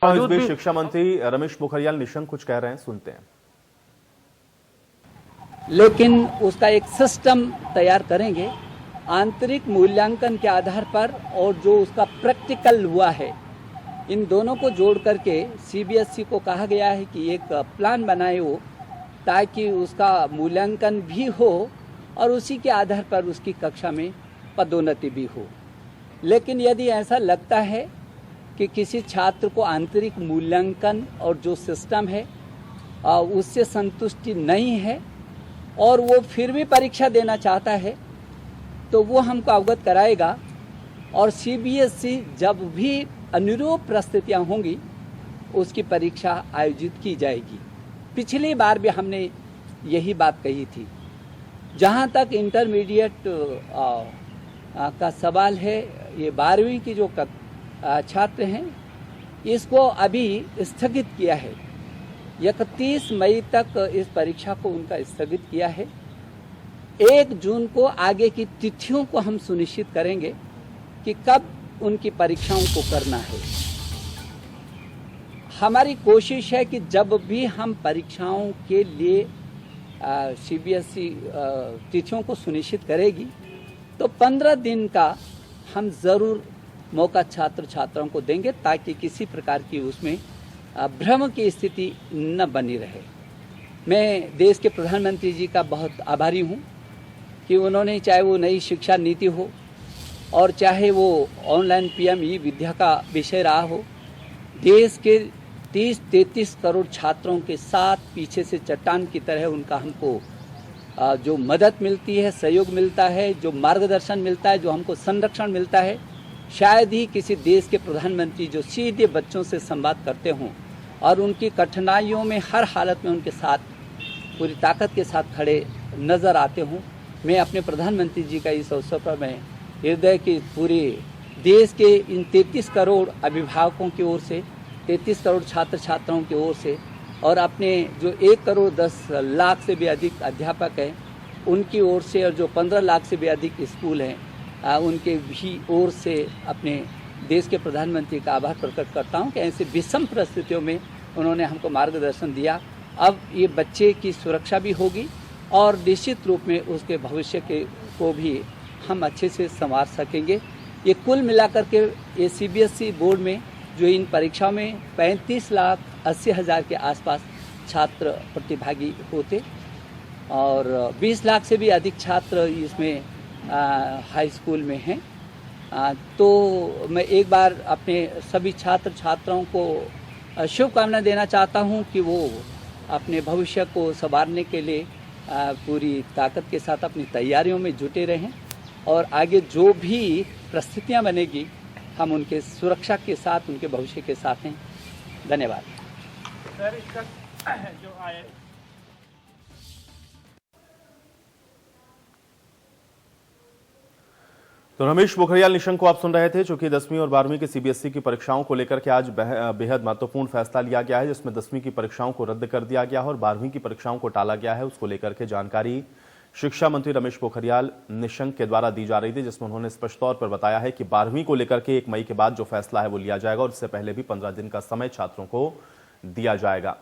इस बीच शिक्षा मंत्री रमेश पोखरियाल निशंक कुछ कह रहे हैं, सुनते हैं। लेकिन उसका एक सिस्टम तैयार करेंगे आंतरिक मूल्यांकन के आधार पर, और जो उसका प्रैक्टिकल हुआ है, इन दोनों को जोड़ करके सीबीएसई को कहा गया है कि एक प्लान बनाए हो ताकि उसका मूल्यांकन भी हो और उसी के आधार पर उसकी कक्षा में पदोन्नति भी हो। लेकिन यदि ऐसा लगता है कि किसी छात्र को आंतरिक मूल्यांकन और जो सिस्टम है उससे संतुष्टि नहीं है और वो फिर भी परीक्षा देना चाहता है, तो वो हमको अवगत कराएगा और सीबीएसई जब भी अनुरूप परिस्थितियाँ होंगी उसकी परीक्षा आयोजित की जाएगी। पिछली बार भी हमने यही बात कही थी। जहाँ तक इंटरमीडिएट का सवाल है, ये 12वीं की जो छात्र हैं, इसको अभी स्थगित किया है। 31 मई तक इस परीक्षा को उनका स्थगित किया है। 1 जून को आगे की तिथियों को हम सुनिश्चित करेंगे कि कब उनकी परीक्षाओं को करना है। हमारी कोशिश है कि जब भी हम परीक्षाओं के लिए सीबीएसई तिथियों को सुनिश्चित करेगी तो 15 दिन का हम ज़रूर मौका छात्र छात्राओं को देंगे ताकि किसी प्रकार की उसमें भ्रम की स्थिति न बनी रहे। मैं देश के प्रधानमंत्री जी का बहुत आभारी हूँ कि उन्होंने, चाहे वो नई शिक्षा नीति हो और चाहे वो ऑनलाइन पीएम ई विद्या का विषय रहा हो, देश के 30-33 करोड़ छात्रों के साथ पीछे से चट्टान की तरह उनका हमको जो मदद मिलती है, सहयोग मिलता है, जो मार्गदर्शन मिलता है, जो हमको संरक्षण मिलता है, शायद ही किसी देश के प्रधानमंत्री जो सीधे बच्चों से संवाद करते हों और उनकी कठिनाइयों में हर हालत में उनके साथ पूरी ताकत के साथ खड़े नज़र आते हों। मैं अपने प्रधानमंत्री जी का इस अवसर पर मैं हृदय की पूरे देश के इन 33 करोड़ अभिभावकों की ओर से, 33 करोड़ छात्र छात्राओं की ओर से और अपने जो 1 करोड़ 10 लाख से भी अधिक अध्यापक हैं उनकी ओर से, और जो 15 लाख से भी अधिक स्कूल हैं उनके भी ओर से अपने देश के प्रधानमंत्री का आभार प्रकट करता हूं कि ऐसे विषम परिस्थितियों में उन्होंने हमको मार्गदर्शन दिया। अब ये बच्चे की सुरक्षा भी होगी और निश्चित रूप में उसके भविष्य को भी हम अच्छे से संवार सकेंगे। ये कुल मिलाकर के ये सीबीएसई बोर्ड में जो इन परीक्षाओं में 35,80,000 के आसपास छात्र प्रतिभागी होते और 20 लाख से भी अधिक छात्र इसमें हाई स्कूल में हैं। तो मैं एक बार अपने सभी छात्र छात्राओं को शुभकामना देना चाहता हूं कि वो अपने भविष्य को संवारने के लिए पूरी ताकत के साथ अपनी तैयारियों में जुटे रहें और आगे जो भी परिस्थितियां बनेगी हम उनके सुरक्षा के साथ, उनके भविष्य के साथ हैं। धन्यवाद। सर, इसका जो आए तो रमेश पोखरियाल निशंक को आप सुन रहे थे। चूंकि 10वीं और 12वीं के सीबीएसई की परीक्षाओं को लेकर के आज बेहद महत्वपूर्ण फैसला लिया गया है, जिसमें 10वीं की परीक्षाओं को रद्द कर दिया गया है और 12वीं की परीक्षाओं को टाला गया है। उसको लेकर के जानकारी शिक्षा मंत्री रमेश पोखरियाल निशंक के द्वारा दी जा रही थी, जिसमें उन्होंने स्पष्ट तौर पर बताया है कि 12वीं को लेकर के 1 मई के बाद जो फैसला है वो लिया जाएगा और इससे पहले भी 15 दिन का समय छात्रों को दिया जाएगा।